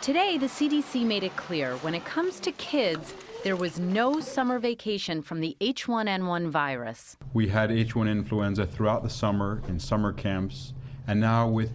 Today, the CDC made it clear when it comes to kids, there was no summer vacation from the H1N1 virus. We had H1 influenza throughout the summer in summer camps, and now with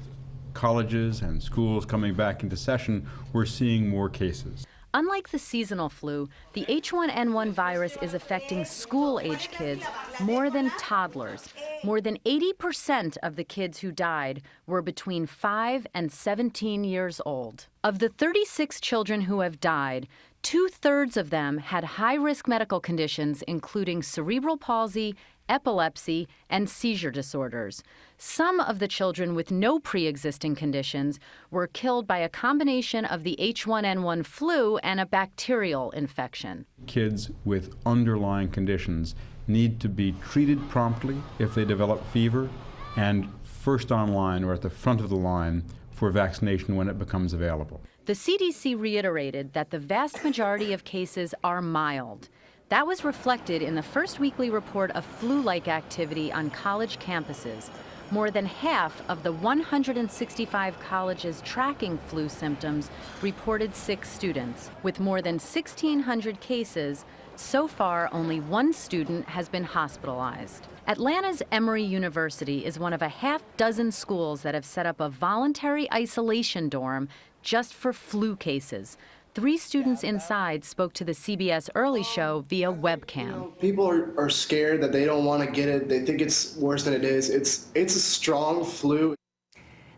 colleges and schools coming back into session, we're seeing more cases. Unlike the seasonal flu, the H1N1 virus is affecting school-age kids more than toddlers. More than 80% of the kids who died were between 5 and 17 years old. Of the 36 children who have died, 2/3 of them had high-risk medical conditions, including cerebral palsy, epilepsy, and seizure disorders. Some of the children with no pre-existing conditions were killed by a combination of the H1N1 flu and a bacterial infection. Kids with underlying conditions need to be treated promptly if they develop fever, and first online or at the front of the line for vaccination when it becomes available. The CDC reiterated that the vast majority of cases are mild. That was reflected in the first weekly report of flu-like activity on college campuses. More than half of the 165 colleges tracking flu symptoms reported sick students. With more than 1,600 cases, so far only one student has been hospitalized. Atlanta's Emory University is one of a half-dozen schools that have set up a voluntary isolation dorm just for flu cases. 3 students inside spoke to the CBS Early Show via webcam. People are scared that they don't want to get it. They think it's worse than it is. It's a strong flu.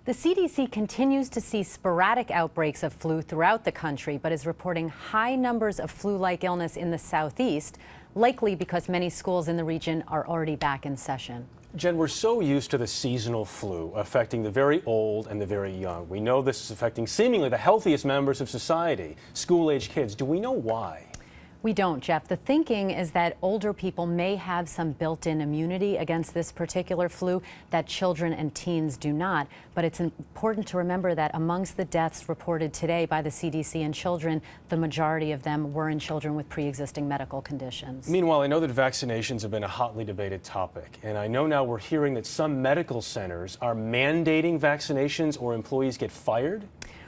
The CDC continues to see sporadic outbreaks of flu throughout the country, but is reporting high numbers of flu-like illness in the southeast, likely because many schools in the region are already back in session. Jen, we're so used to the seasonal flu affecting the very old and the very young. We know this is affecting seemingly the healthiest members of society, school-age kids. Do we know why? We don't, Jeff. The thinking is that older people may have some built-in immunity against this particular flu that children and teens do not. But it's important to remember that amongst the deaths reported today by the CDC in children, the majority of them were in children with pre-existing medical conditions. Meanwhile, I know that vaccinations have been a hotly debated topic. And I know now we're hearing that some medical centers are mandating vaccinations or employees get fired.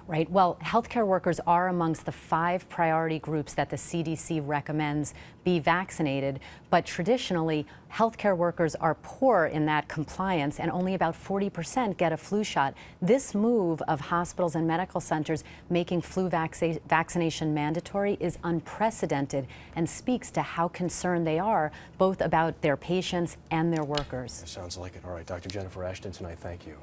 Right. Well, healthcare workers are amongst the 5 priority groups that the CDC recommends be vaccinated. But traditionally, healthcare workers are poor in that compliance, and only about 40% get a flu shot. This move of hospitals and medical centers making flu vaccination mandatory is unprecedented and speaks to how concerned they are both about their patients and their workers. Sounds like it. All right, Dr. Jennifer Ashton tonight, thank you.